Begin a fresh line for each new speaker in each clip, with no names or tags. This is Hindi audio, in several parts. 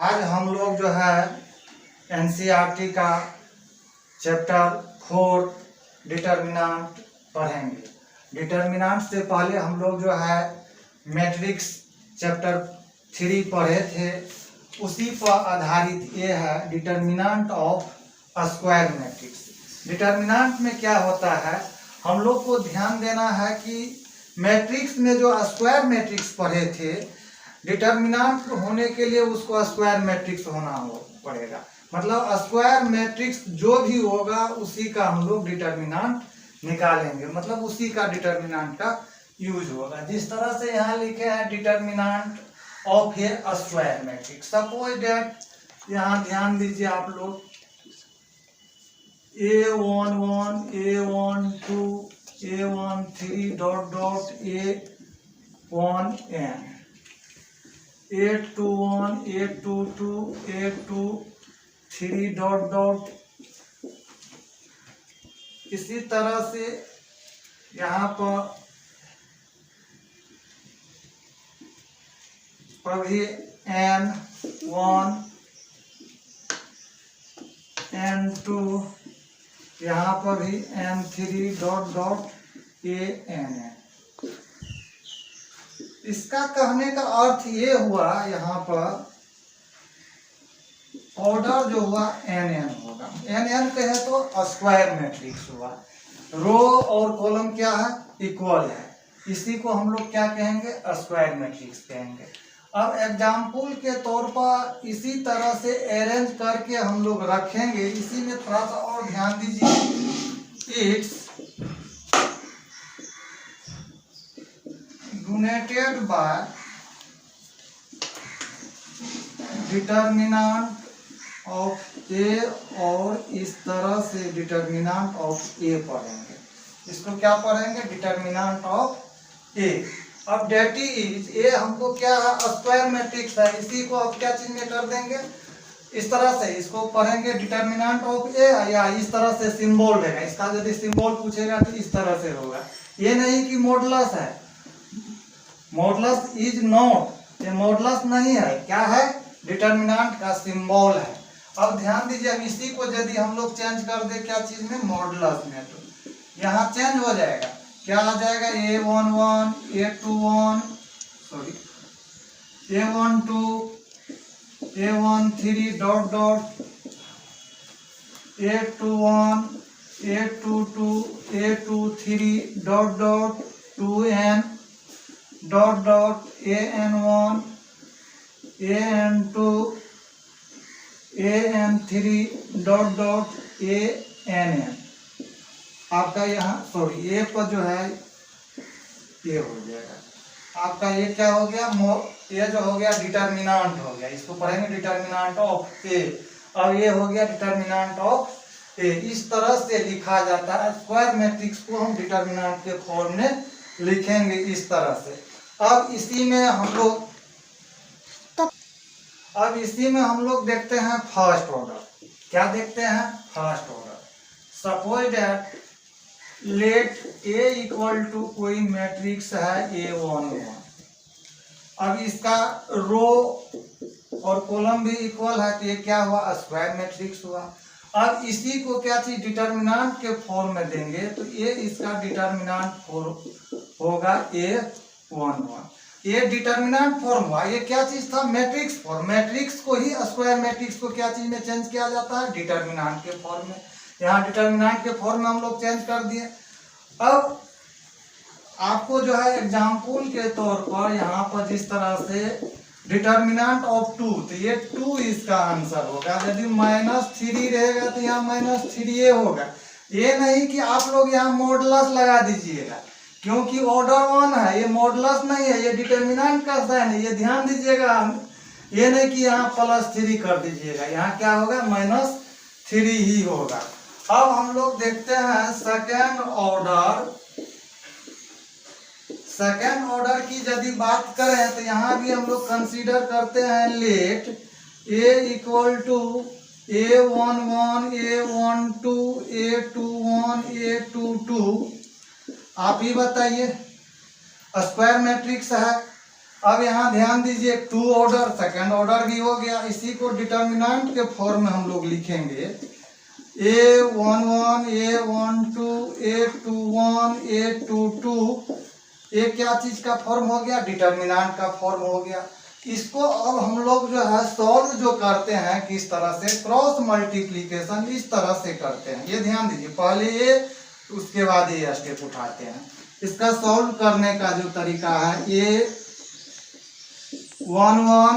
आज हम लोग जो है एनसीईआरटी का चैप्टर 4 डिटर्मिनेंट पढ़ेंगे। डिटर्मिनेंट से पहले हम लोग जो है मैट्रिक्स चैप्टर 3 पढ़े थे, उसी पर आधारित ये है determinant of square matrix. Determinant में क्या होता है, हम लोग को ध्यान देना है कि मैट्रिक्स में जो स्क्वायर मैट्रिक्स पढ़े थे, डिटर्मिनेंट होने के लिए उसको स्क्वायर मैट्रिक्स होना पड़ेगा। मतलब स्क्वायर मैट्रिक्स जो भी होगा उसी का हम लोग डिटर्मिनेंट निकालेंगे, मतलब उसी का डिटर्मिनेंट का यूज होगा। जिस तरह से यहाँ लिखे हैं determinant of A square matrix. Suppose that यहाँ ध्यान दीजिए आप लोग, A11 A12 A13 dot dot A1n, 821 822 823 dot dot. इसी तरह से यहाँ पर भी N1 N2, यहाँ पर भी N3 डॉट डॉट AN। इसका कहने का अर्थ ये हुआ, यहाँ पर ऑर्डर जो हुआ NN होगा। NN कहे तो स्क्वायर मैट्रिक्स हुआ, रो और कॉलम क्या है, इक्वल है, इसी को हम लोग क्या कहेंगे, स्क्वायर मैट्रिक्स कहेंगे। अब एग्जाम्पल के तौर पर इसी तरह से अरेंज करके हम लोग रखेंगे। इसी में थोड़ा सा और ध्यान दीजिए, it's donated by determinant of A, और इस तरह से डिटर्मिनेंट ऑफ ए पढ़ेंगे। इसको क्या पढ़ेंगे, डिटर्मिनेंट ऑफ ए। अब डेट इज ए हमको क्या है, स्क्वायर मैट्रिक्स है, इसी को अब क्या चीज में कर देंगे, इस तरह से इसको पढ़ेंगे डिटर्मिनेंट ऑफ ए, या इस तरह से सिंबल रहेगा। इसका यदि सिंबल पूछेगा तो इस तरह से होगा। ये नहीं कि मॉडुलस है, मॉडुलस इज नॉट, ये मॉडुलस नहीं है, क्या है, डिटर्मिनेंट का सिंबल है। अब ध्यान दीजिए, अब इसी को यदि हम लोग चेंज कर दे क्या चीज में, मॉडुलस में, तो यहाँ चेंज हो जाएगा, क्या आ जाएगा, A11 A21 sorry A12 A13 dot dot A21 A22 A23 dot dot 2n dot dot AN1 AN2 AN3 dot dot ANN। आपका यहाँ सॉरी ए पर जो है ये हो जाएगा, आपका ये क्या हो गया, ये जो हो गया डिटर्मिनेंट हो गया, इसको पढ़ेंगे डिटर्मिनेंट ऑफ ए। अब ये हो गया डिटर्मिनेंट ऑफ ए। इस तरह से लिखा जाता है, स्क्वायर मैट्रिक्स को हम डिटर्मिनेंट के फॉर्म में लिखेंगे इस तरह से। अब इसी में हम लोग देखते हैं फर्स्ट ऑर्डर। क्या देखते हैं, first order. Suppose that let A equal to कोई मैट्रिक्स है A11। अब इसका रो और कॉलम भी इक्वल है, तो ये क्या हुआ, स्क्वायर मैट्रिक्स हुआ। अब इसी को क्या चीज डिटर्मिनेंट के फॉर्म में देंगे, तो ये इसका डिटर्मिनेंट होगा A11। ये डिटर्मिनेंट फॉर्म हुआ, ये क्या चीज था, मैट्रिक्स फॉर्म। मैट्रिक्स को ही स्क्वायर मैट्रिक्स को क्या चीज में चेंज किया जाता है, डिटर्मिनेंट के फॉर्म में। यहाँ डिटर्मिनेंट के फॉर्म में हम लोग चेंज कर दिए। अब आपको जो है एग्जाम्पल के तौर पर यहाँ पर जिस तरह से डिटर्मिनेंट ऑफ 2, तो ये 2 इसका आंसर होगा। यदि -3 रहेगा तो यहाँ -3a होगा। ये नहीं कि आप लोग यहाँ मॉडुलस लगा दीजिएगा, क्योंकि ऑर्डर 1 है, ये मॉडुलस नहीं है, ये डिटर्मिनेंट का साइन है, ये ध्यान दीजिएगा। ये नहीं कि यहाँ +3 कर दीजिएगा, यहाँ क्या होगा, -3 ही होगा। अब हम लोग देखते हैं सेकेंड ऑर्डर। सेकेंड ऑर्डर की यदि बात करें तो यहाँ भी हम लोग कंसीडर करते हैं late A equal to A11 A12 A21 A22। आप ही बताइए, स्क्वायर मैट्रिक्स है, अब यहाँ ध्यान दीजिए 2 ऑर्डर, सेकंड ऑर्डर भी हो गया। इसी को डिटर्मिनेंट के फॉर्म में हम लोग लिखेंगे A11, A12, A21, A22। ये क्या चीज का फॉर्म हो गया? डिटर्मिनेंट का फॉर्म हो गया। इसको अब हम लोग जो है सॉल्व जो करते हैं किस तरह से, क्रॉस मल्टीप्लीकेशन इस तरह से करते हैं। ये ध्यान दीजिए, पहले ये उसके बाद ये स्टेप उठाते हैं। इसका सॉल्व करने का जो तरीका है A11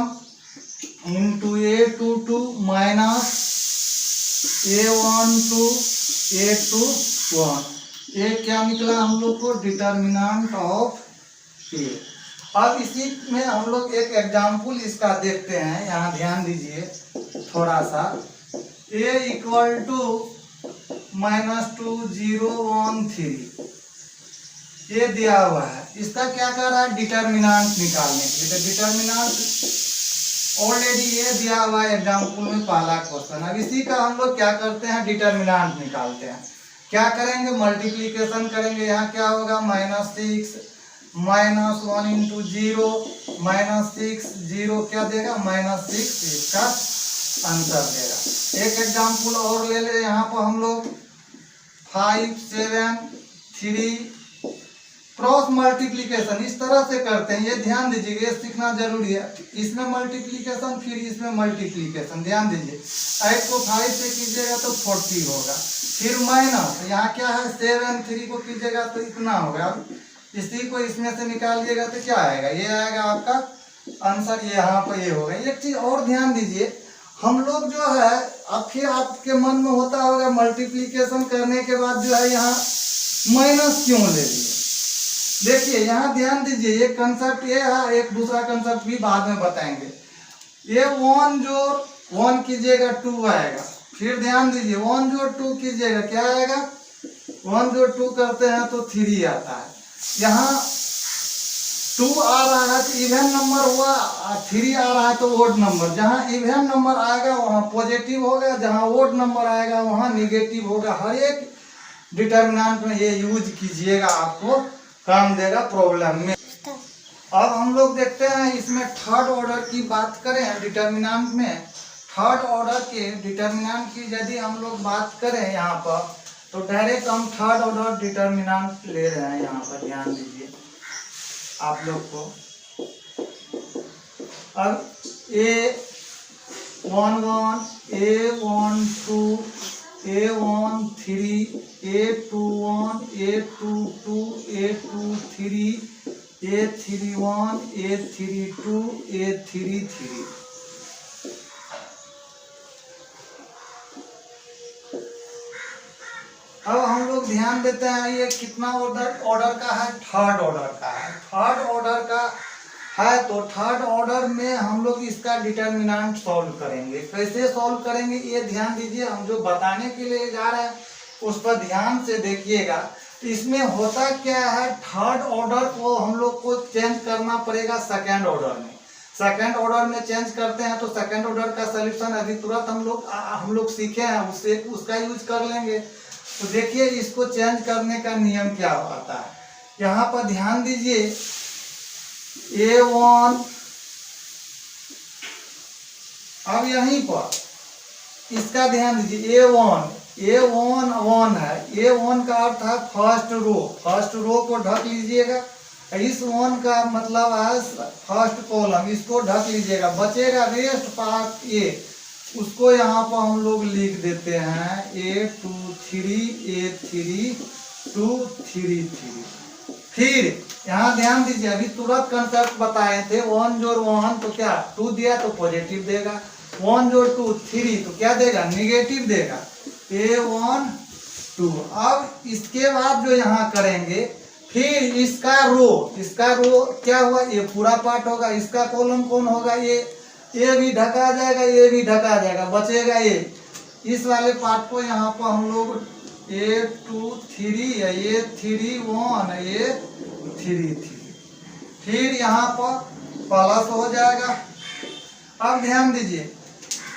into A22 minus A12 A21। ये क्या निकला हम लोग को? डिटर्मिनेंट ऑफ ए। अब इसी में हम लोग एक एग्जाम्पल इसका देखते हैं। यहाँ ध्यान दीजिए थोड़ा सा। A इक्वल टू -2 0 1 3 ये दिया हुआ है। इसका क्या कर रहा है? डिटर्मिनेंट निकालने के लिए। तो डिटर्मिनेंट ऑलरेडी ये दिया हुआ है एग्जाम्पल में, पहला क्वेश्चन। अब इसी का हम लोग क्या करते हैं? डिटर्मिनेंट निकालते हैं। क्या करेंगे? मल्टीप्लीकेशन करेंगे। यहाँ क्या होगा? -6 -1 इंटू 0 -6 0 क्या देगा? -6 इसका आंसर देगा। एक एग्जाम्पल और ले ले। यहाँ पर हम लोग 5 7 3 क्रॉस मल्टीप्लीकेशन इस तरह से करते हैं। ये ध्यान दीजिए, ये सीखना जरूरी है। इसमें मल्टीप्लीकेशन, फिर इसमें मल्टीप्लीकेशन। ध्यान दीजिए, 8 को 5 से कीजिएगा तो 40 होगा। फिर माइनस, यहाँ क्या है? 7 3 को कीजिएगा तो इतना होगा। इसी को इसमें से निकालिएगा तो क्या आएगा? ये आएगा आपका आंसर। ये यहाँ पर ये होगा। एक चीज और ध्यान दीजिए, हम लोग जो है अब फिर आपके मन में होता होगा मल्टीप्लीकेशन करने के बाद जो है यहाँ माइनस क्यों ले लिए। देखिए यहाँ ध्यान दीजिए, एक कंसेप्ट ये है, एक दूसरा कंसेप्ट भी बाद में बताएंगे। ये 1 जोड़ 1 कीजिएगा 2 आएगा। फिर ध्यान दीजिए 1 जोड़ 2 कीजिएगा क्या आएगा? 1 जोड़ 2 करते हैं तो 3 आता है। यहाँ 2 आ रहा है तो इवन नंबर हुआ, 3 आ रहा है तो ओड नंबर। जहाँ इवन नंबर आएगा वहाँ पॉजिटिव होगा, जहाँ ओड नंबर आएगा वहाँ निगेटिव होगा। हर एक डिटर्मिनेंट में ये यूज कीजिएगा, आपको काम देगा प्रॉब्लम में। अब हम लोग देखते हैं इसमें थर्ड ऑर्डर की बात करें। डिटर्मिनेंट में थर्ड ऑर्डर के डिटर्मिनेंट की यदि हम लोग बात करें यहाँ पर, तो डायरेक्ट हम थर्ड ऑर्डर डिटर्मिनेंट ले रहे हैं। यहाँ पर ध्यान दीजिए आप लोग को। अब A11 A12 A13 A21 A22 A23 A31 A32 A33। अब हम लोग ध्यान देते हैं ये कितना ऑर्डर का है? थर्ड ऑर्डर का है। थर्ड ऑर्डर का है तो थर्ड ऑर्डर में हम लोग इसका डिटर्मिनेंट सॉल्व करेंगे। कैसे सॉल्व करेंगे ये ध्यान दीजिए। हम जो बताने के लिए जा रहे हैं उस पर ध्यान से देखिएगा। इसमें होता क्या है? थर्ड ऑर्डर को हम लोग को चेंज करना पड़ेगा सेकेंड ऑर्डर में। सेकेंड ऑर्डर में चेंज करते हैं तो सेकेंड ऑर्डर का सोल्यूशन अभी तुरंत हम लोग सीखे हैं, उससे उसका यूज कर लेंगे। तो देखिए इसको चेंज करने का नियम क्या आता है। यहाँ पर ध्यान दीजिए A1, अब यहीं पर इसका ध्यान दीजिए A1 1 है। A1 का अर्थ है फर्स्ट रो। फर्स्ट रो को ढक लीजिएगा। इस 1 का मतलब है फर्स्ट कॉलम, इसको ढक लीजिएगा। बचेगा रेस्ट पार्ट A, उसको यहाँ पर हम लोग लिख देते हैं A23 A32 33। फिर यहाँ ध्यान दीजिए, अभी तुरंत कंसेप्ट बताए थे 1 जोड़ 1 तो क्या 2 दिया तो पॉजिटिव देगा। 1 जोड़ 2 3 तो क्या देगा? निगेटिव देगा। A1 2। अब इसके बाद जो यहाँ करेंगे फिर इसका रो क्या हुआ? ये पूरा पार्ट होगा। इसका कॉलम कौन होगा? ये भी ढका जाएगा, ये भी ढका जाएगा, बचेगा ये। इस वाले पार्ट को यहाँ पर हम लोग A23 A31 A33 फिर यहाँ पर प्लस हो जाएगा। अब ध्यान दीजिए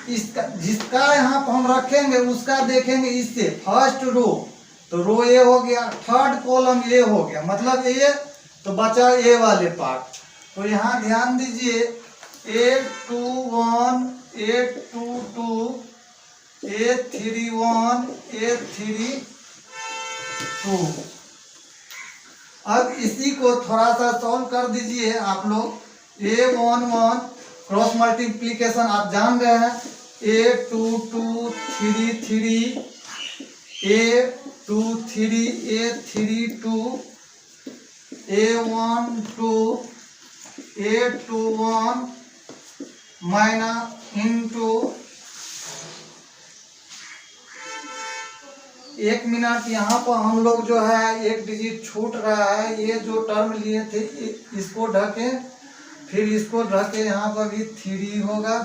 इसका जिसका यहाँ पर हम रखेंगे उसका देखेंगे इससे फर्स्ट रो, तो रो ए हो गया। थर्ड कॉलम ए हो गया, मतलब ए तो बचा ए वाले पार्ट। तो यहाँ ध्यान दीजिए, 821 822 831 832। अब इसी को थोड़ा सा सॉल्व कर दीजिए आप लोग। A11 क्रॉस मल्टीप्लीकेशन आप जान रहे हैं, A22 33 A23 A32 A12 A21 minus into, 1 minute यहाँ पर हम लोग जो है एक डिजिट छूट रहा है। ये जो टर्म लिए थे इसको ढके, फिर इसको ढके, यहाँ पर भी 3 होगा,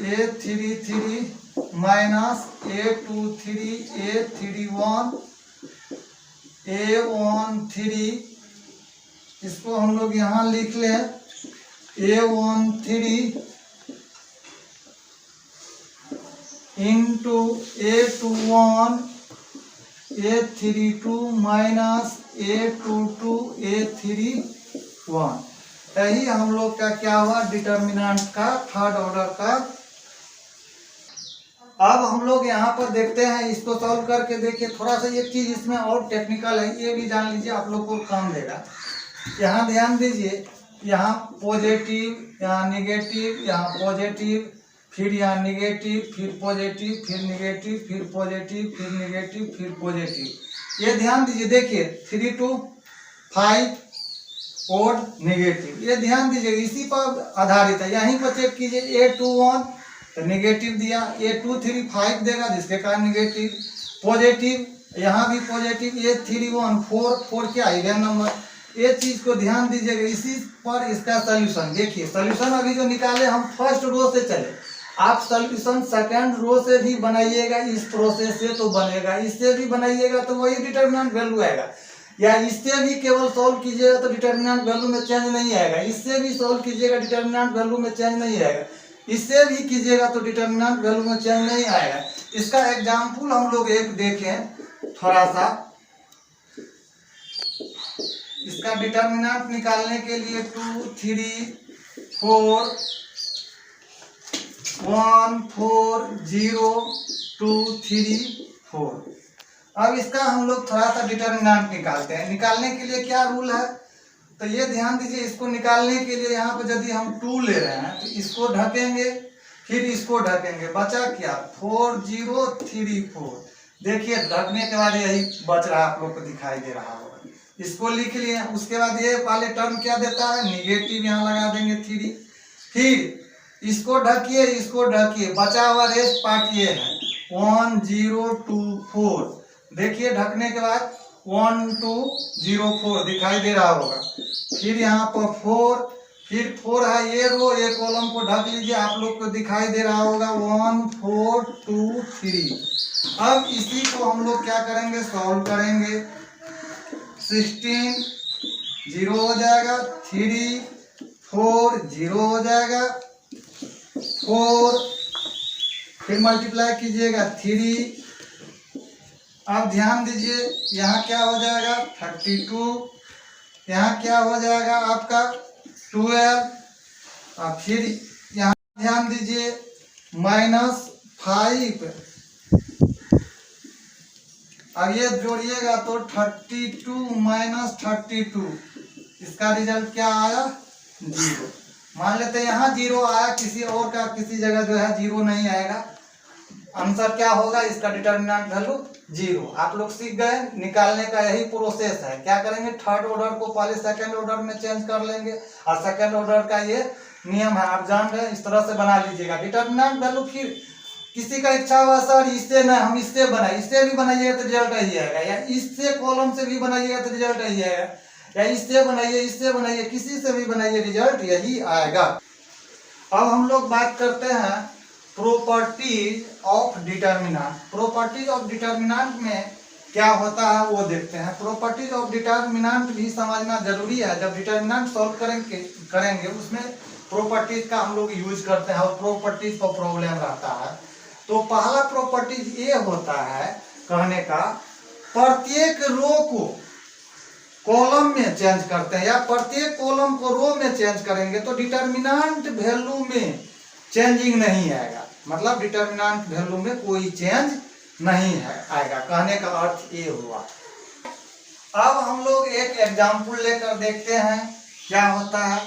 A33 minus A23 A31 A13, इसको हम लोग यहाँ लिख लें, A13 into A21 A32 minus A22 A31। यही हम लोग का क्या हुआ, डिटर्मिनेंट का थर्ड ऑर्डर का। अब हम लोग यहाँ पर देखते हैं, इसको सॉल्व करके देखिए। थोड़ा सा एक चीज इसमें और टेक्निकल है, ये भी जान लीजिए, आप लोग को काम देगा। यहाँ ध्यान दीजिए, यहाँ पॉजिटिव, यहाँ निगेटिव, यहाँ पॉजिटिव, फिर यहाँ निगेटिव, फिर पॉजिटिव, फिर निगेटिव, फिर पॉजिटिव, फिर निगेटिव, फिर पॉजिटिव। ये ध्यान दीजिए, देखिए 3 to 5 और निगेटिव, ये ध्यान दीजिए, इसी पर आधारित है। यहीं पर चेक कीजिए, A21 तो निगेटिव दिया, A23 5 देगा जिसके कारण निगेटिव, पॉजिटिव, यहाँ भी पॉजिटिव, A31 4 क्या इवन नंबर। ये चीज को ध्यान दीजिएगा। इसी पर इसका सोल्यूशन देखिए, सोल्यूशन अभी जो निकाले हम फर्स्ट रो से चले, आप सोल्यूशन सेकंड रो से भी बनाइएगा, इस प्रोसेस से तो बनेगा, इससे भी बनाइएगा तो वही डिटर्मिनेंट वैल्यू आएगा, या इससे भी केवल सॉल्व कीजिएगा तो डिटर्मिनेंट वैल्यू में चेंज नहीं आएगा, इससे भी सॉल्व कीजिएगा डिटर्मिनेंट वैल्यू में चेंज नहीं आएगा, इससे भी कीजिएगा तो डिटर्मिनेंट वैल्यू में चेंज नहीं आएगा। इसका एग्जाम्पल हम लोग एक देखें थोड़ा सा। इसका डिटर्मिनेंट निकालने के लिए 2 3 4 1 4 0 2 3 4। अब इसका हम लोग थोड़ा सा डिटर्मिनेंट निकालते हैं। निकालने के लिए क्या रूल है, तो ये ध्यान दीजिए, इसको निकालने के लिए यहाँ पर यदि हम 2 ले रहे हैं तो इसको ढकेंगे, फिर इसको ढकेंगे, बचा क्या 4 0 3 4। देखिए ढकने के बाद यही बच रहा, आप लोग को दिखाई दे रहा होगा। इसको लिख लिए, उसके बाद ये वाले टर्म क्या देता है, निगेटिव, यहाँ लगा देंगे 3, फिर इसको ढकिए, इसको ढकिए, बचा हुआ रेस्ट पार्ट ये है 1 0 2 4। देखिए ढकने के बाद 1 2 0 4 दिखाई दे रहा होगा, फिर यहाँ पर 4, फिर 4 है, ये रो एक कॉलम को ढक लीजिए, आप लोग को दिखाई दे रहा होगा 1 4 2 3। अब इसी को हम लोग क्या करेंगे, सॉल्व करेंगे। 16 0 हो जाएगा, 3 4 0 हो जाएगा, 4 फिर मल्टीप्लाई कीजिएगा 3। अब ध्यान दीजिए, यहाँ क्या हो जाएगा 32, यहाँ क्या हो जाएगा आपका 12, और फिर यहाँ ध्यान दीजिए -5, अब ये जोड़िएगा तो 32 - 32, इसका रिजल्ट क्या आया 0। मान लेते हैं यहाँ 0 आया, किसी और का किसी जगह जो है 0 नहीं आएगा, आंसर क्या होगा, इसका डिटर्मिनेंट वैल्यू 0। आप लोग सीख गए, निकालने का यही प्रोसेस है। क्या करेंगे, थर्ड ऑर्डर को पहले सेकंड ऑर्डर में चेंज कर लेंगे, और सेकंड ऑर्डर का ये नियम है, आप जान रहे हैं, इस तरह से बना लीजिएगा डिटर्मिनेंट वैल्यू। फिर किसी का इच्छा हुआ सर इससे ना हम इससे बनाए, इससे भी बनाइएगा तो रिजल्ट यही आएगा, या इससे कॉलम से भी बनाइएगा तो रिजल्ट यही आएगा, या इससे बनाइए, किसी से भी बनाइए, रिजल्ट यही आएगा। अब हम लोग बात करते हैं properties of determinant. Properties of determinant में क्या होता है वो देखते हैं। प्रॉपर्टीज ऑफ डिटर्मिनेंट भी समझना जरूरी है। जब डिटर्मिनेंट सॉल्व करेंगे उसमें प्रॉपर्टीज का हम लोग यूज करते हैं, और प्रॉपर्टीज का प्रॉब्लम रहता है। तो पहला प्रॉपर्टीज ये होता है कहने का, प्रत्येक रो को कॉलम में चेंज करते हैं या प्रत्येक कॉलम को रो में चेंज करेंगे तो डिटर्मिनेंट वैल्यू में चेंजिंग नहीं आएगा, मतलब डिटर्मिनेंट वैल्यू में कोई चेंज नहीं है आएगा। कहने का अर्थ ये हुआ। अब हम लोग एक एग्जाम्पल लेकर देखते हैं क्या होता है।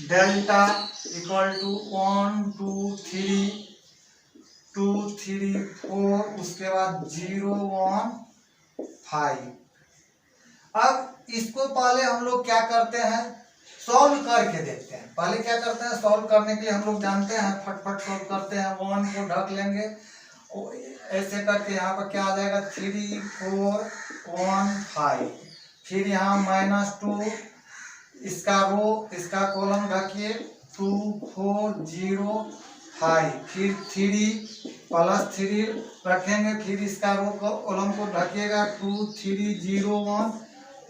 डेल्टा इक्वल टू 1 2 3 2 3 4 उसके बाद 0 1 5। अब इसको पहले हम लोग क्या करते हैं, सॉल्व करके देखते हैं। पहले क्या करते हैं, सॉल्व करने के लिए हम लोग जानते हैं फटफट सॉल्व करते हैं। 1 को ढक लेंगे ऐसे करके, यहाँ पर क्या आ जाएगा 3 4 1 5। फिर यहाँ -2 इसका रो इसका कॉलम ढकिए 2 4 0 5। फिर 3 +3 रखेंगे, फिर इसका रो कॉलम को ढकिएगा 2 3 0 1।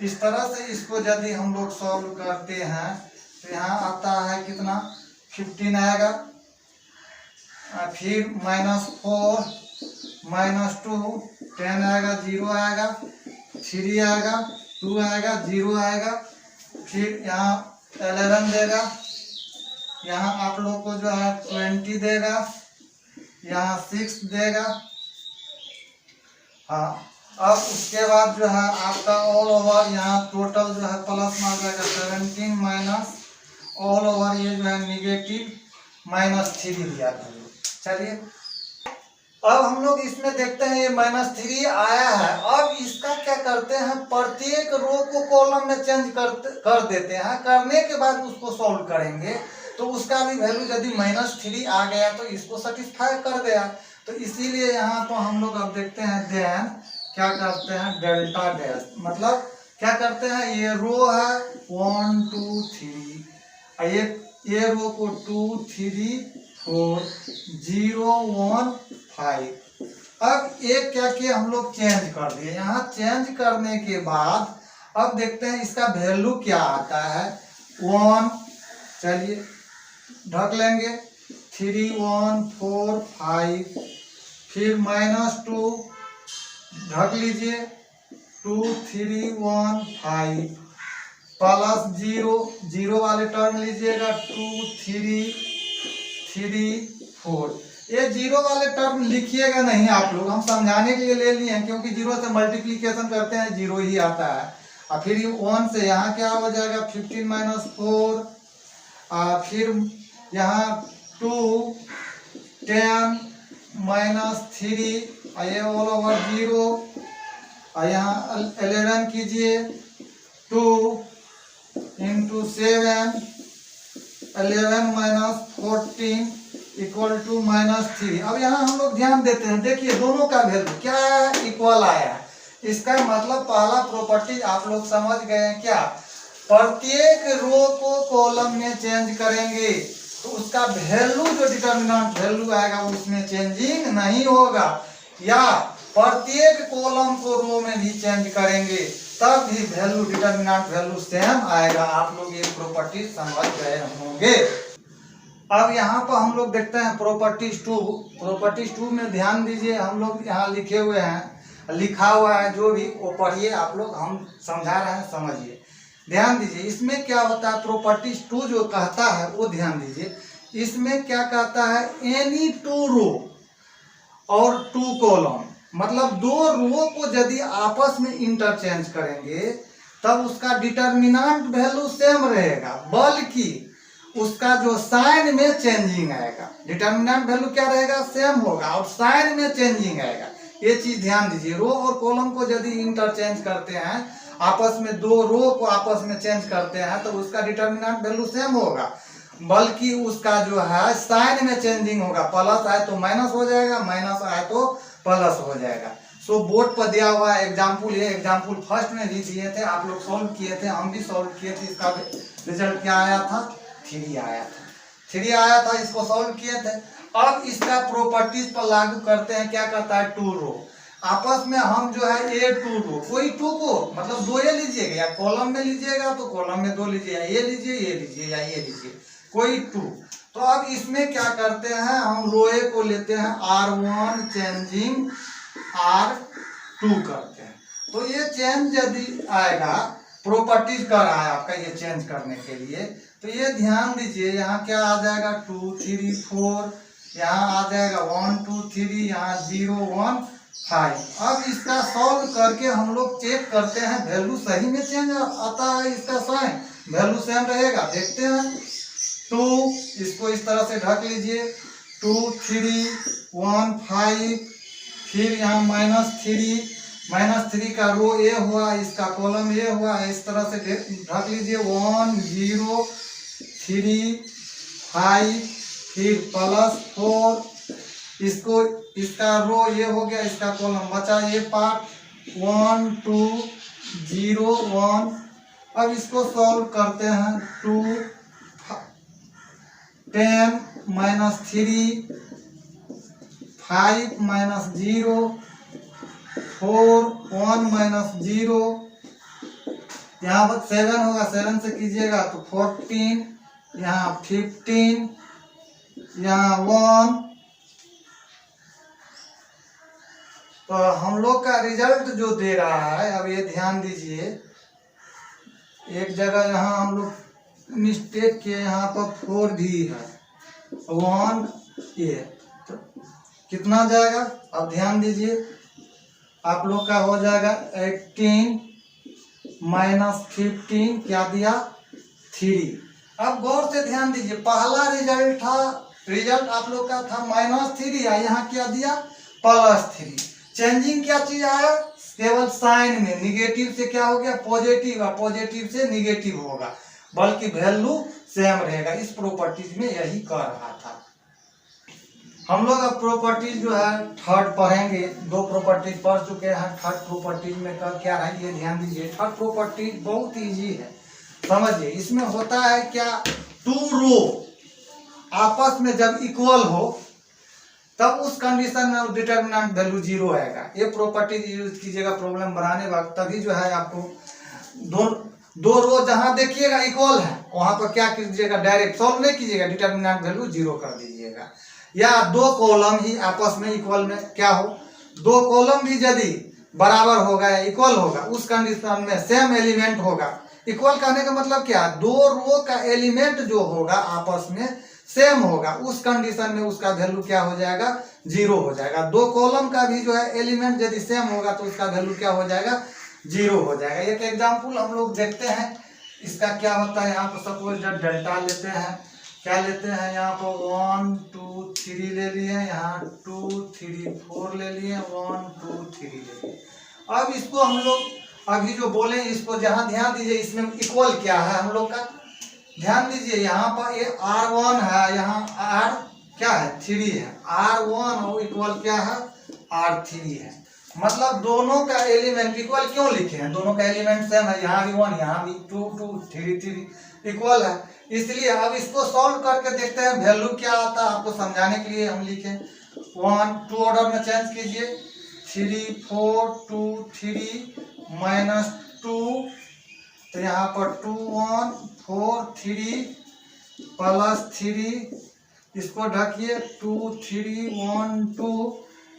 इस तरह से इसको यदि हम लोग सॉल्व करते हैं तो यहाँ आता है कितना 15 आएगा। फिर -4 -2 10 आएगा, 0 आएगा, 3 आएगा, 2 आएगा, 0 आएगा। फिर यहाँ 11 देगा, यहाँ आप लोग को जो है 20 देगा, यहाँ 6 देगा। हाँ, अब उसके बाद जो है आपका ऑल ओवर यहाँ टोटल जो है प्लस में आ जाएगा 17 माइनस ऑल ओवर ये जो है निगेटिव -3 दिया था। चलिए अब हम लोग इसमें देखते हैं ये -3 आया है। अब इसका क्या करते हैं, प्रत्येक रो को कॉलम में चेंज कर देते हैं। करने के बाद उसको सॉल्व करेंगे तो उसका भी वैल्यू यदि -3 आ गया तो इसको सेटिस्फाई कर दिया। तो इसीलिए यहाँ तो हम लोग अब देखते हैं देन क्या करते हैं डेल्टा डैश, मतलब क्या करते हैं ये रो है 1 2 3, ये रो को 2 3 4 0 1 5। अब एक क्या किया हम लोग चेंज कर दिए। यहाँ चेंज करने के बाद अब देखते हैं इसका वैल्यू क्या आता है 1। चलिए ढक लेंगे 3 1 4 5। फिर -2 ढक लीजिए 2 3 1 5 +0 0 वाले टर्म लीजिएगा 2 3 3 4। ये 0 वाले टर्म लिखिएगा नहीं आप लोग, हम समझाने के लिए ले लिए हैं क्योंकि 0 से मल्टीप्लिकेशन करते हैं 0 ही आता है। और फिर 1 से यहाँ क्या हो जाएगा 15 -4। फिर यहाँ 2 10 -3 ये ऑल ओवर 0। यहाँ 11 कीजिए 2 × 7 11 -14 = -3। अब यहाँ हम लोग ध्यान देते हैं, देखिए दोनों का वैल्यू क्या है, इक्वल आया है। इसका मतलब पहला प्रॉपर्टी आप लोग समझ गए हैं क्या, प्रत्येक रो को कॉलम में चेंज करेंगे तो उसका वैल्यू जो डिटर्मिनेंट वैल्यू आएगा उसमें चेंजिंग नहीं होगा, या प्रत्येक कॉलम को रो में भी चेंज करेंगे तब भी वैल्यू डिटर्मिनेंट वैल्यू सेम आएगा। आप लोग ये प्रॉपर्टी समझ गए होंगे। अब यहाँ पर हम लोग देखते हैं प्रॉपर्टीज 2। प्रॉपर्टीज 2 में ध्यान दीजिए, हम लोग यहाँ लिखे हुए हैं, लिखा हुआ है जो भी वो पढ़िए आप लोग, हम समझा रहे हैं समझिए, ध्यान दीजिए। इसमें क्या होता है प्रॉपर्टीज 2 जो कहता है वो ध्यान दीजिए। इसमें क्या कहता है, एनी 2 रो और 2 कॉलम, मतलब 2 रो को यदि आपस में इंटरचेंज करेंगे तब उसका डिटर्मिनेंट वैल्यू सेम रहेगा, बल्कि उसका जो साइन में चेंजिंग आएगा। डिटर्मिनेंट वैल्यू क्या रहेगा, सेम होगा और साइन में चेंजिंग आएगा। ये चीज ध्यान दीजिए। रो और कॉलम को यदि इंटरचेंज करते हैं, आपस में 2 रो को आपस में चेंज करते हैं तो उसका डिटर्मिनेंट वैल्यू सेम होगा, बल्कि उसका जो है साइन में चेंजिंग होगा। प्लस आए तो माइनस हो जाएगा, माइनस आए तो प्लस हो जाएगा। सो बोर्ड पर दिया हुआ एग्जाम्पल, ये एग्जाम्पल फर्स्ट में भी दिए थे, आप लोग सॉल्व किए थे, हम भी सॉल्व किए थे। इसका रिजल्ट क्या आया था, 3 आया था। 3 आया था, इसको सॉल्व किए थे। अब इसका प्रॉपर्टीज पर लागू करते हैं। क्या करता है 2 रो आपस में, हम जो है ए 2 रो, कोई 2 को मतलब 2 ये लीजिएगा, या कॉलम में लीजिएगा तो कॉलम में 2 लीजिए, ये लीजिए ये लीजिए या ये लीजिए, कोई 2। तो अब इसमें क्या करते हैं, हम रोए को लेते हैं R1 चेंजिंग R2 करते हैं। तो ये चेंज यदि आएगा प्रॉपर्टीज कर रहा है आपका ये चेंज करने के लिए। तो ये ध्यान दीजिए, यहाँ क्या आ जाएगा 2 3 4, यहाँ आ जाएगा 1 2 3, यहाँ 0 1 5। अब इसका सॉल्व करके हम लोग चेक करते हैं वैल्यू सही में चेंज आता है इसका साइन, वैल्यू सेम रहेगा। देखते हैं 2, इसको इस तरह से ढक लीजिए, 2 3 1 5, फिर यहाँ -3 का रो ए हुआ, इसका कॉलम ए हुआ, इस तरह से ढक लीजिए 1 0 3 5, फिर +4, इसको इसका रो ये हो गया, इसका कॉलम बचा ये पार्ट 1 2 0 1। अब इसको सॉल्व करते हैं 2 10 -3 5 -0 4 1 -0, यहाँ पर 7 होगा, 7 से कीजिएगा तो 14, यहाँ 15, यहाँ 1। तो हम लोग का रिजल्ट जो दे रहा है, अब ये ध्यान दीजिए, एक जगह यहाँ हम लोग मिस्टेक किए, यहाँ पर 4 भी है 1 ये, तो कितना जाएगा अब ध्यान दीजिए, आप लोग का हो जाएगा 18 -15, क्या दिया 3। अब गौर से ध्यान दीजिए, पहला रिजल्ट आप लोग का था -3, यहाँ क्या दिया +3। चेंजिंग क्या चीज आया, केवल साइन में, निगेटिव से क्या हो गया पॉजिटिव, और पॉजिटिव से निगेटिव होगा, बल्कि वैल्यू सेम रहेगा। इस प्रॉपर्टीज में यही कर रहा था। हम लोग अब प्रॉपर्टीज जो है थर्ड पढ़ेंगे, 2 प्रॉपर्टीज पढ़ चुके हैं, थर्ड प्रॉपर्टीज में क्या है ये ध्यान दीजिए। थर्ड प्रॉपर्टीज बहुत इजी है, समझिए। इसमें होता है क्या, 2 रो आपस में जब इक्वल हो तब उस कंडीशन में डिटर्मिनेंट वैल्यू 0 आएगा। ये प्रॉपर्टी यूज कीजिएगा प्रॉब्लम बनाने वक्त, तभी जो है आपको दो रो जहां देखिएगा इक्वल है वहां पर क्या कीजिएगा, डायरेक्ट सॉल्व नहीं कीजिएगा, डिटर्मिनेंट वैल्यू 0 कर दीजिएगा। या 2 कॉलम ही आपस में इक्वल में क्या हो, 2 कॉलम भी यदि बराबर होगा या इक्वल होगा, उस कंडीशन में सेम एलिमेंट होगा। इक्वल कहने का मतलब क्या, 2 रो का एलिमेंट जो होगा आपस में सेम होगा, उस कंडीशन में उसका वैल्यू क्या हो जाएगा 0 हो जाएगा। 2 कॉलम का भी जो है एलिमेंट यदि सेम होगा तो उसका वैल्यू क्या हो जाएगा 0 हो जाएगा। एक एग्जांपल हम लोग देखते हैं, इसका क्या होता है। यहाँ पर सपोज जब डेल्टा लेते हैं, क्या लेते हैं, यहाँ पर 1 2 3 ले लिए, यहाँ 2 3 4 ले लिए, 1 2 3 ले लिए। अब इसको हम लोग अभी जो बोले इसको जहाँ ध्यान दीजिए, इसमें इक्वल क्या है हम लोग का, ध्यान दीजिए। यहाँ पर ये R1 है, यहाँ R क्या है 3 है, R1 और इक्वल क्या है R3 है। मतलब दोनों का एलिमेंट इक्वल क्यों लिखे हैं, दोनों का एलिमेंट सेम है, यहाँ भी 1 यहाँ भी 2 2 3 3 इक्वल है, इसलिए। अब इसको सॉल्व करके देखते हैं वैल्यू क्या आता है, आपको समझाने के लिए हम लिखे 1 2 ऑर्डर में चेंज कीजिए, 3 4 2 3 -2, तो यहाँ पर 2 1 4 3 +3, इसको ढकिए 2 3 1 2,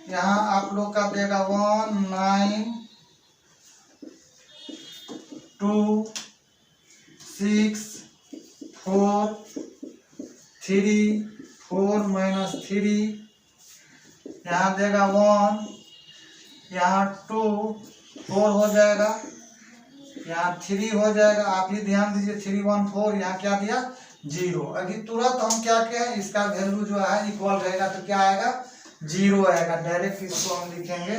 यहाँ आप लोग का देगा 1 9 2 6 4 3 4 -3, यहाँ देगा 1, यहाँ 2 4 हो जाएगा, यहाँ 3 हो जाएगा। आप ही ध्यान दीजिए 3 1 4, यहाँ क्या दिया 0। अभी तुरंत हम क्या कहें, इसका वैल्यू जो है इक्वल रहेगा तो क्या आएगा 0 आएगा, डायरेक्ट इसको हम लिखेंगे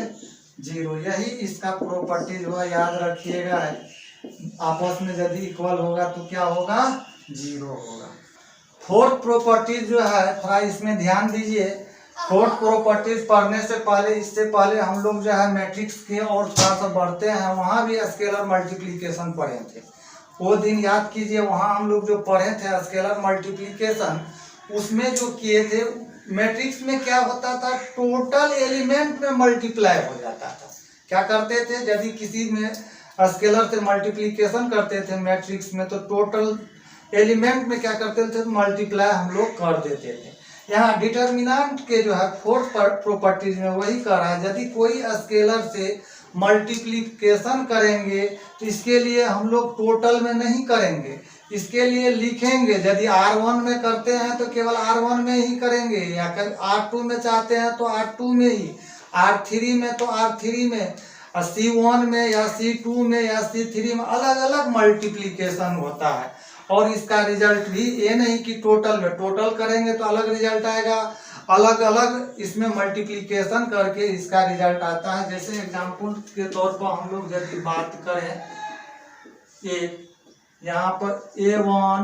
0। यही इसका प्रॉपर्टी जो है याद रखिएगा, आपस में यदि इक्वल होगा तो क्या होगा 0 होगा। फोर्थ प्रॉपर्टीज जो है थोड़ा इसमें ध्यान दीजिए। फोर्थ प्रॉपर्टीज पढ़ने से पहले, इससे पहले हम लोग जो है मैट्रिक्स के और थोड़ा सा बढ़ते हैं, वहाँ भी स्केलर मल्टीप्लिकेशन पढ़े थे। वो दिन याद कीजिए, वहाँ हम लोग जो पढ़े थे स्केलर मल्टीप्लिकेशन, उसमें जो किए थे मैट्रिक्स में क्या होता था, टोटल एलिमेंट में मल्टीप्लाई हो जाता था। क्या करते थे, यदि किसी में स्केलर से मल्टीप्लिकेशन करते थे मैट्रिक्स में, तो टोटल एलिमेंट में क्या करते थे मल्टीप्लाई हम लोग कर देते थे। यहाँ डिटर्मिनेंट के जो है फोर्थ प्रॉपर्टीज में वही कर रहा है, यदि कोई स्केलर से मल्टीप्लिकेशन करेंगे तो इसके लिए हम लोग टोटल में नहीं करेंगे, इसके लिए लिखेंगे। यदि R1 में करते हैं तो केवल R1 में ही करेंगे, या R2 में चाहते हैं तो R2 में ही, R3 में तो R3 में, C1 में या C2 में या C3 में अलग अलग मल्टीप्लिकेशन होता है। और इसका रिजल्ट भी ये नहीं कि टोटल में, टोटल करेंगे तो अलग रिजल्ट आएगा, अलग अलग इसमें मल्टीप्लिकेशन करके इसका रिजल्ट आता है। जैसे एग्जांपल के तौर पर हम लोग यदि बात करें, यहाँ पर A1,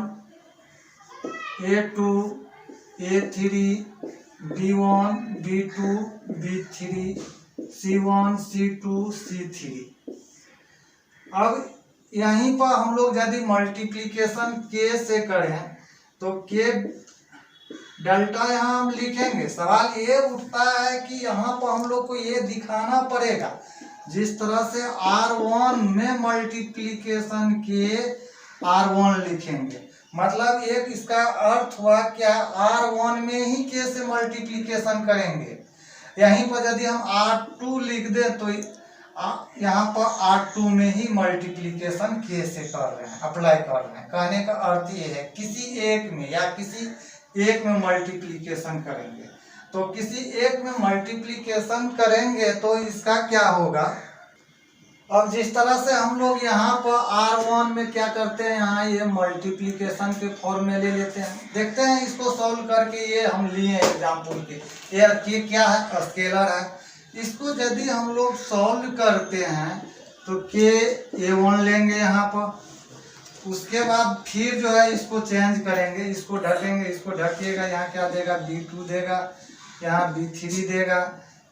A2, A3, B1, B2, B3, C1, C2, C3। अब यहीं पर हम लोग यदि मल्टीप्लिकेशन K से करें तो K डेल्टा यहाँ हम लिखेंगे। सवाल ये उठता है कि यहाँ पर हम लोग को ये दिखाना पड़ेगा, जिस तरह से R1 में मल्टीप्लिकेशन के R1 लिखेंगे, मतलब एक इसका अर्थ हुआ क्या, R1 में ही K से मल्टीप्लिकेशन करेंगे। यहीं पर यदि हम R2 लिख दें तो यहाँ पर R2 में ही मल्टीप्लिकेशन K से कर रहे हैं, अप्लाई कर रहे हैं। कहने का अर्थ ये है किसी एक में या किसी एक में मल्टीप्लिकेशन करेंगे, तो किसी एक में मल्टीप्लिकेशन करेंगे तो इसका क्या होगा। अब जिस तरह से हम लोग यहाँ पर R1 में क्या करते हैं, यहाँ ये मल्टीप्लिकेशन के फॉर्मूले ले लेते हैं। देखते हैं इसको सॉल्व करके, ये हम लिए एग्जाम्पल के, ये क्या है, स्केलर है। इसको यदि हम लोग सॉल्व करते हैं तो A1 लेंगे यहाँ पर, उसके बाद फिर जो है इसको चेंज करेंगे, इसको ढकेंगे, इसको ढकिएगा, यहाँ क्या देगा, B2 देगा, यहाँ B3 देगा,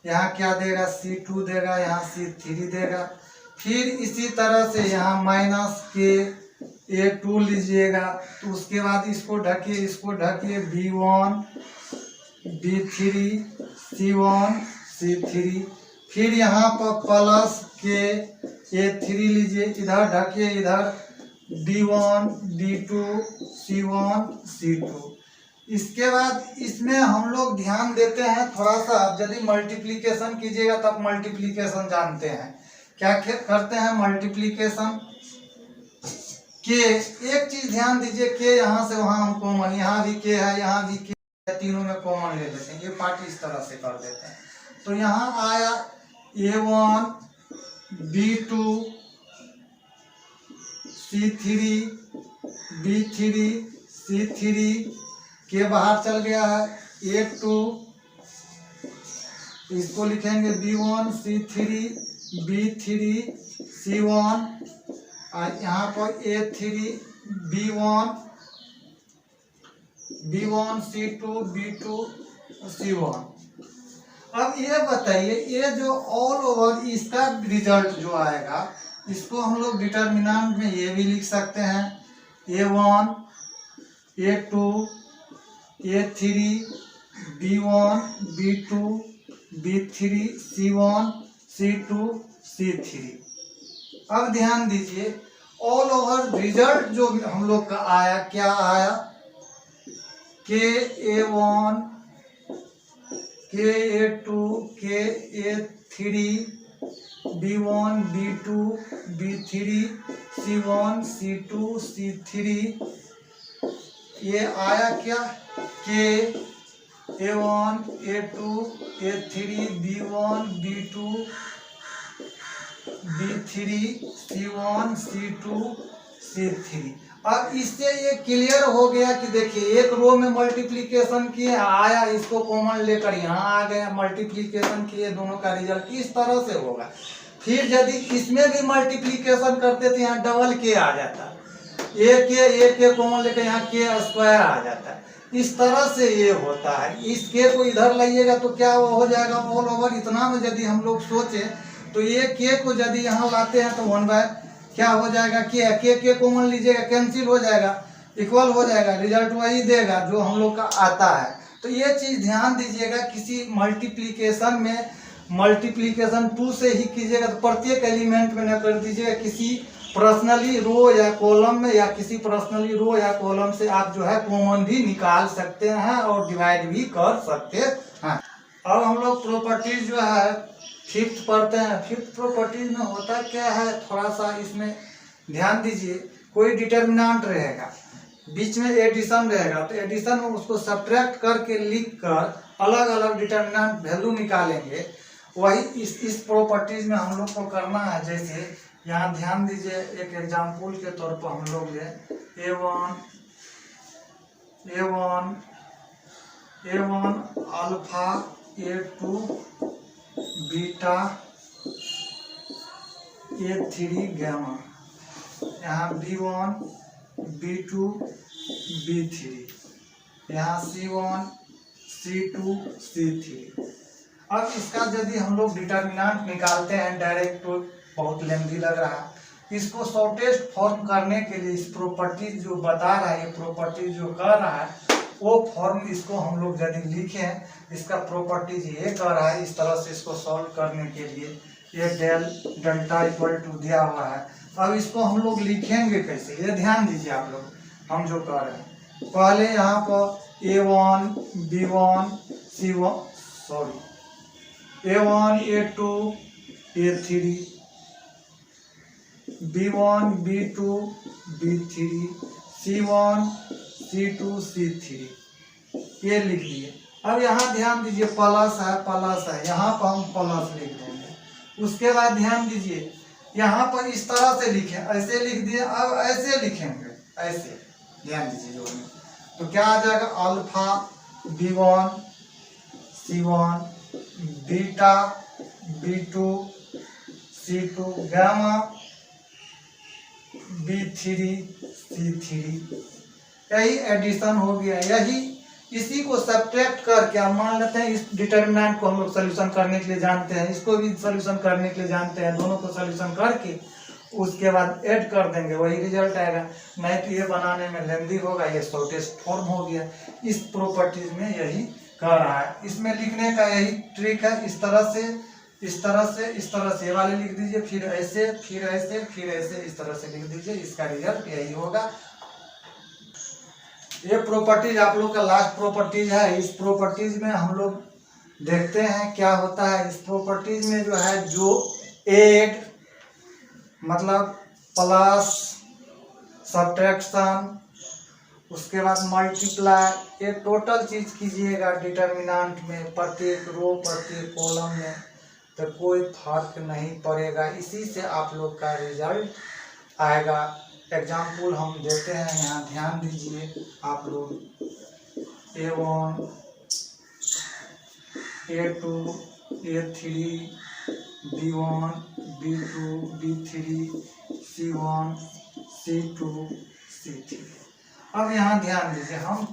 यहाँ क्या देगा, C2 देगा, यहाँ C3 देगा। फिर इसी तरह से यहाँ माइनस के A2 लीजिएगा, तो उसके बाद इसको ढकिए, इसको ढकिए, B1, B3, C1, C3। फिर यहाँ पर प्लस के A3 लीजिए, इधर ढकिए, इधर D1, D2, C1, C2। इसके बाद इसमें हम लोग ध्यान देते हैं थोड़ा सा, यदि मल्टीप्लिकेशन कीजिएगा तब मल्टीप्लिकेशन जानते हैं, क्या करते हैं मल्टीप्लिकेशन के। एक चीज ध्यान दीजिए, के यहाँ से वहाँ हम कॉमन, यहाँ भी के है, यहाँ भी के है, तीनों में कॉमन ले लेते हैं। ये पार्ट इस तरह से कर देते हैं, तो यहाँ आया A1, B2, C3, B3, C3 के बाहर चल गया है A2, इसको लिखेंगे B1, C3, B3, C1, और यहाँ पर A3, B1, C2, B2, C1। अब ये बताइए, ये जो ऑल ओवर इसका रिजल्ट जो आएगा, इसको हम लोग डिटर्मिनेंट में ये भी लिख सकते हैं, A1, A2, A3, B1, B2, B3, C1, C2, C3। अब ध्यान दीजिए, ऑल ओवर रिजल्ट जो हम लोग का आया, क्या आया, के A1, के A2, के A3, B1, B2, B3, C1, C2, C3। ये आया क्या, के A1, A2, A3, B1, B2, B3, C1, C2, C3। अब इससे ये क्लियर हो गया कि देखिए एक रो में मल्टीप्लिकेशन किए, आया, इसको कॉमन लेकर यहाँ आ गया, मल्टीप्लिकेशन किए, दोनों का रिजल्ट इस तरह से होगा। फिर यदि इसमें भी मल्टीप्लिकेशन करते तो यहाँ डबल के आ जाता, एक के कॉमन लेकर यहाँ के स्क्वायर आ जाता है। इस तरह से ये होता है। इस के को इधर लाइएगा तो क्या हो जाएगा, ऑल ओवर इतना में यदि हम लोग सोचे तो ये के को यदि यहाँ लाते हैं तो 1 बाय क्या हो जाएगा, के कॉमन लीजिएगा, कैंसिल हो जाएगा, इक्वल हो जाएगा, रिजल्ट वही देगा जो हम लोग का आता है। तो ये चीज ध्यान दीजिएगा, किसी मल्टीप्लिकेशन में मल्टीप्लिकेशन 2 से ही कीजिएगा तो प्रत्येक एलिमेंट में न कर दीजिएगा, किसी पर्सनली रो या कॉलम में, या किसी पर्सनली रो या कॉलम से आप जो है कॉमन भी निकाल सकते हैं और डिवाइड भी कर सकते हैं। अब हम लोग प्रॉपर्टीज जो है फिफ्थ पढ़ते हैं। फिफ्थ प्रॉपर्टीज में होता क्या है, थोड़ा सा इसमें ध्यान दीजिए। कोई डिटर्मिनेंट रहेगा, बीच में एडिशन रहेगा, तो एडिशन में उसको सब्ट्रैक्ट करके लिख कर अलग अलग डिटर्मिनेंट वैल्यू निकालेंगे। वही इस प्रॉपर्टीज में हम लोग को करना है। जैसे यहाँ ध्यान दीजिए, एक एग्जाम्पल के तौर पर हम लोग ले A1 alpha A2 beta A3 gamma, यहाँ B1 B2 B3, यहाँ C1 C2 C3। अब इसका यदि हम लोग डिटर्मिनेंट निकालते हैं डायरेक्ट, तो बहुत लेंथी लग रहा है। इसको शॉर्टेस्ट फॉर्म करने के लिए इस प्रॉपर्टीज जो बता रहा है, ये प्रॉपर्टीज जो कर रहा है, वो फॉर्म इसको हम लोग यदि लिखें, इसका प्रॉपर्टीज ये कर रहा है, इस तरह से इसको सॉल्व करने के लिए ये डेल्टा इक्वल टू दिया हुआ है। अब इसको हम लोग लिखेंगे कैसे, ये ध्यान दीजिए आप लोग। हम जो कर रहे हैं, पहले यहाँ पर A1 B1 C1 A1 A2 A3 B1 B2 B3 C1 C2 C3, ये लिख दिए। अब यहाँ ध्यान दीजिए, प्लस है, यहाँ पर हम प्लस लिख देंगे। उसके बाद ध्यान दीजिए, यहाँ पर इस तरह से लिखे, ऐसे लिख दिए। अब ऐसे लिखेंगे, ऐसे ध्यान दीजिए जो में, तो क्या आ जाएगा, alpha B1 C1 beta B2 C2 gamma B3 C3। यही एडिशन हो गया। यही इसी को सब्ट्रैक्ट करके हम मान लेते हैं, इस डिटर्मिनेंट को हम लोग सोल्यूशन करने के लिए जानते हैं, इसको भी सोल्यूशन करने के लिए जानते हैं। दोनों को सोल्यूशन करके उसके बाद ऐड कर देंगे, वही रिजल्ट आएगा। नहीं तो ये बनाने में लेंदी होगा, ये शॉर्टेस्ट फॉर्म हो गया। इस प्रॉपर्टीज में यही कर रहा है। इसमें लिखने का यही ट्रिक है। इस तरह से ये वाले लिख दीजिए, फिर ऐसे फिर ऐसे फिर ऐसे, इस तरह से लिख दीजिए। इसका रिजल्ट यही होगा। ये प्रॉपर्टीज आप लोग का लास्ट प्रॉपर्टीज है। इस प्रॉपर्टीज में हम लोग देखते हैं क्या होता है। इस प्रॉपर्टीज में जो है, जो ऐड मतलब प्लस, सब्ट्रैक्शन, उसके बाद मल्टीप्लाई, ये टोटल चीज कीजिएगा डिटर्मिनेंट में, प्रत्येक रो प्रत्येक कॉलम में, तो कोई फर्क नहीं पड़ेगा। इसी से आप लोग का रिजल्ट आएगा। एग्जाम्पल हम देते हैं, यहाँ ध्यान दीजिए आप लोग। A1 A2 A3 B1 B2 B3 C1 C2 C3। अब यहाँ ध्यान दीजिए, हम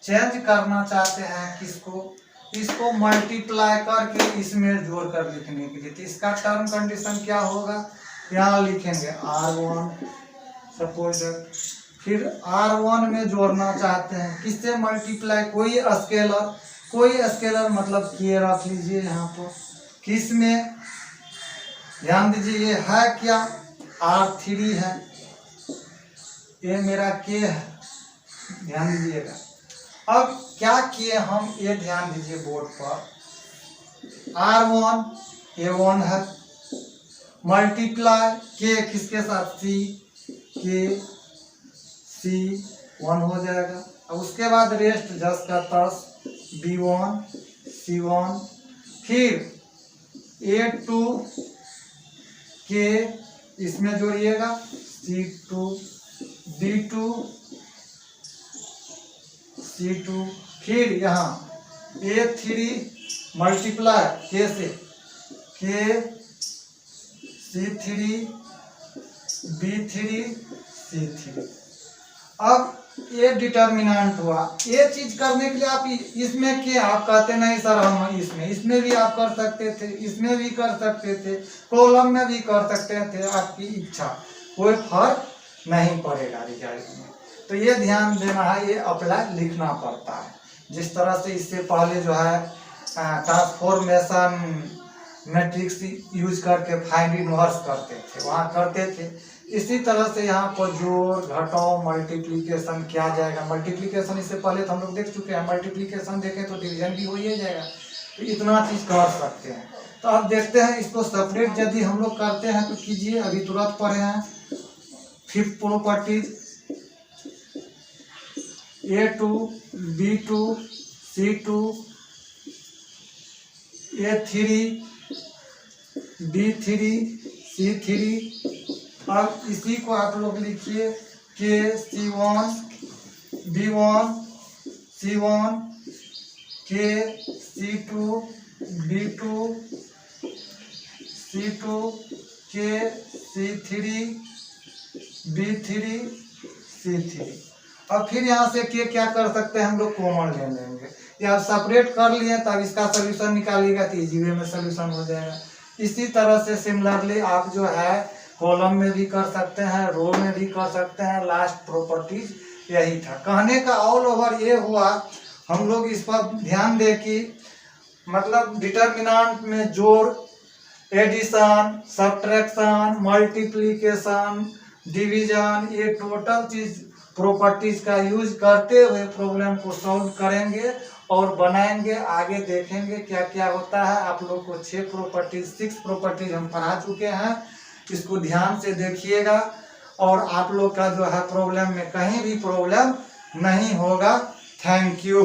चेंज करना चाहते हैं किसको, इसको मल्टीप्लाई करके इसमें जोड़ कर लिखने के लिए। तो इसका टर्म कंडीशन क्या होगा, यहाँ लिखेंगे R1 सपोज। फिर R1 में जोड़ना चाहते हैं, किससे मल्टीप्लाई, कोई स्केलर मतलब के रख लीजिए यहाँ पर। किस में ध्यान दीजिए, ये है क्या, R3 है, ये मेरा के है, ध्यान दीजिएगा। अब क्या किए हम, ये ध्यान दीजिए बोर्ड पर। R1 A1 है, मल्टीप्लाई के किसके साथ, के C1 हो जाएगा। अब उसके बाद रेस्ट 10 का 10 B1 C1, फिर A2 के इसमें जोड़िएगा C2 B2 C2, फिर यहाँ A3 मल्टीप्लाई के से, के C3 B3 C3। अब ये डिटर्मिनेंट हुआ। ये चीज करने के लिए आप इसमें के आप कहते नहीं सर हम इसमें भी आप कर सकते थे, इसमें भी कर सकते थे, कॉलम में भी कर सकते थे, आपकी इच्छा, कोई फर्क नहीं पड़ेगा रिजल्ट में। तो ये ध्यान देना है, ये अप्लाई लिखना पड़ता है। जिस तरह से इससे पहले जो है ट्रांसफॉर्मेशन मैट्रिक्स यूज करके फाइंड इनवर्स करते थे, वहाँ करते थे, इसी तरह से यहाँ पर जोड़ घटाओ मल्टीप्लिकेशन किया जाएगा। मल्टीप्लिकेशन इससे पहले तो हम लोग देख चुके हैं, मल्टीप्लिकेशन देखें तो डिवीजन भी हो ही जाएगा। तो इतना चीज कर सकते हैं। तो अब देखते हैं इसको सेपरेट यदि हम लोग करते हैं तो कीजिए, अभी तुरंत पढ़े हैं। Fifth properties A2 B2 C2 A3 B3 C3। अब इसी को आप लोग लिखिए K C1 B1 C1 K C2 B2 C2 K C3 B3 C3। और फिर यहाँ से के क्या कर सकते हैं हम लोग, कॉमन ले लेंगे। या सेपरेट कर लिए तब इसका सोल्यूशन निकालिएगा तो इजी वे में सोल्यूशन हो जाएगा। इसी तरह से सिमिलरली आप जो है कॉलम में भी कर सकते हैं, रो में भी कर सकते हैं। लास्ट प्रॉपर्टीज यही था कहने का। ऑल ओवर ये हुआ, हम लोग इस पर ध्यान दें कि मतलब डिटर्मिनेंट में जोड़, एडिशन, सब्ट्रैक्शन, मल्टीप्लिकेशन, डिवीजन, ये टोटल चीज प्रॉपर्टीज का यूज करते हुए प्रॉब्लम को सॉल्व करेंगे और बनाएंगे। आगे देखेंगे क्या क्या होता है। आप लोग को 6 प्रॉपर्टीज हम पढ़ा चुके हैं, इसको ध्यान से देखिएगा और आप लोग का जो है प्रॉब्लम में कहीं भी प्रॉब्लम नहीं होगा। Thank you.